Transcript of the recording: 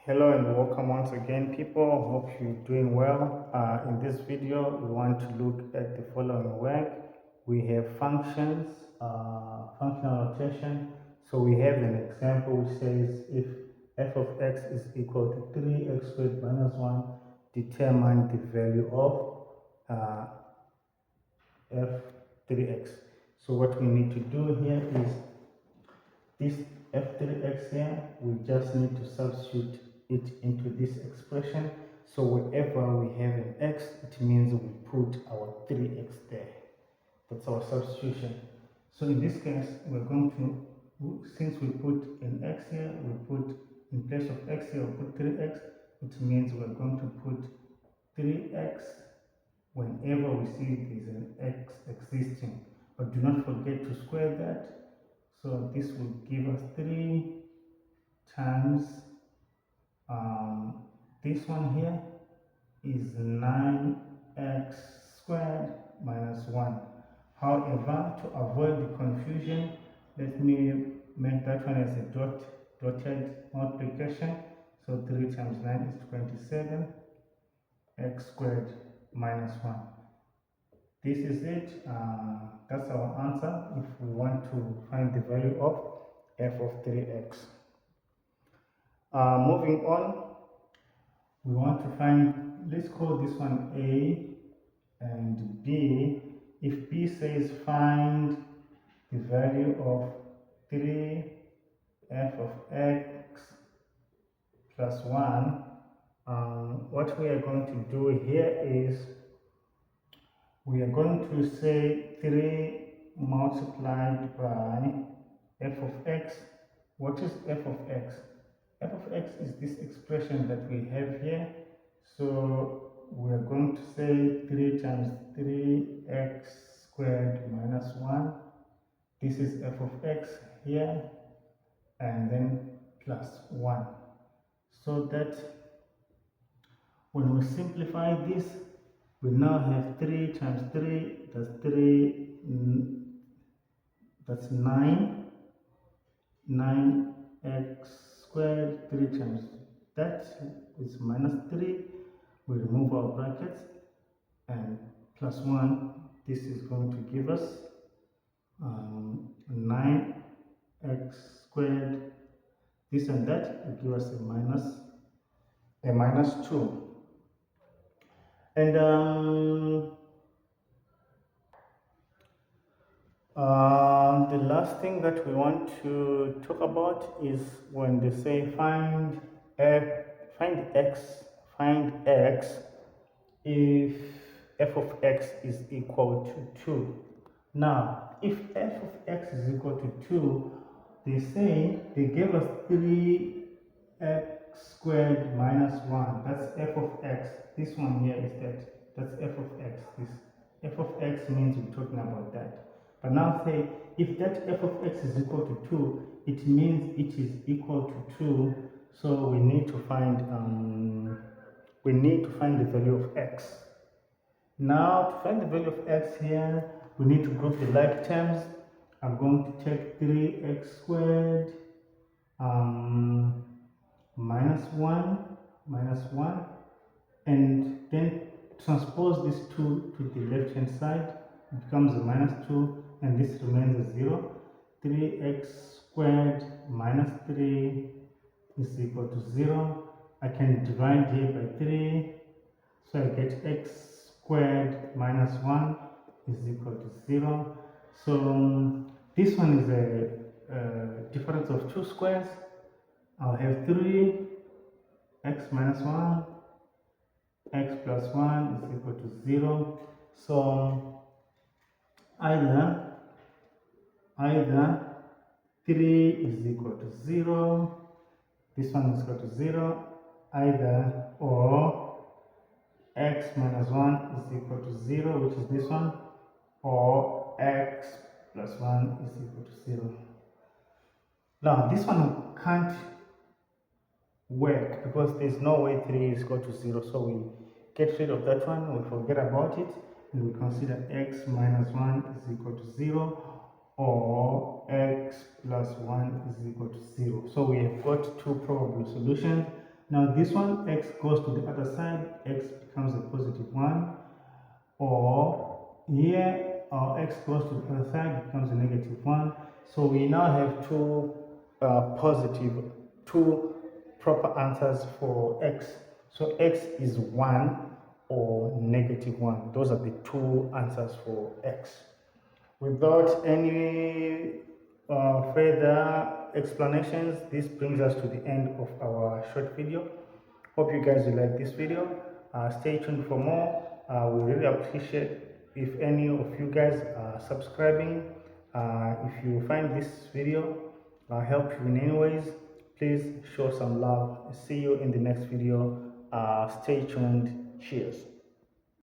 Hello and welcome once again, people. Hope you're doing well. In this video, we want to look at the following work. We have functions, functional notation. So we have an example which says if f of x is equal to 3x squared minus 1, determine the value of f3x. So what we need to do here is this f3x here, we just need to substitute it into this expression. So wherever we have an x, it means we put our 3x there. That's our substitution. So in this case, we're going to, since we put an x here, we put, in place of x here, we put 3x. It means we're going to put 3x whenever we see there's an x existing. But do not forget to square that. So this will give us 3 times this one here is 9x squared minus 1. However, to avoid the confusion, let me make that one as a dotted multiplication. So 3 times 9 is 27, x squared minus 1. This is it. That's our answer if we want to find the value of f of 3x. Moving on, we want to find, let's call this one A and B. If B says find the value of 3f of x plus 1, what we are going to do here is we are going to say 3 multiplied by f of x. What is f of x? F of x is this expression that we have here. So we are going to say 3 times 3x squared minus 1. This is f of x here, and then plus 1. So that when we simplify this, we now have 3 times 3, that's 9, 9x squared, 3 times that is minus 3. We remove our brackets and plus 1. This is going to give us 9x squared. This and that will give us a minus 2. And the last thing that we want to talk about is when they say find x if f of x is equal to 2. Now, if f of x is equal to 2, they gave us 3x squared minus 1. That's f of x. This one here is that's f of x. This f of x means we're talking about that. But now say, if that f of x is equal to 2, it means it is equal to 2. So we need to find the value of x. Now, to find the value of x here, we need to group the like terms. I'm going to take 3x squared minus 1, and then transpose this 2 to the left hand side. It becomes a minus 2, and this remains a 0. 3x squared minus 3 is equal to 0. I can divide here by 3, so I get x squared minus 1 is equal to 0. So this one is a difference of 2 squares. I'll have 3x minus 1, x plus 1 is equal to 0. So either 3 is equal to 0, this one is equal to 0, either or x minus 1 is equal to 0, which is this one, or x plus 1 is equal to 0. Now this one can't work because there's no way 3 is equal to 0, so we get rid of that one, we forget about it, and we consider x minus 1 is equal to 0, or x plus 1 is equal to 0. So we have got two probable solutions. Now this one, x goes to the other side, x becomes a positive 1, or here our x goes to the other side, becomes a negative 1. So we now have two proper answers for x. So x is 1 or negative 1. Those are the two answers for x. Without any further explanations, this brings us to the end of our short video. Hope you guys will like this video. Stay tuned for more. We really appreciate if any of you guys are subscribing. If you find this video help you in any ways, please show some love. See you in the next video. Stay tuned. Cheers.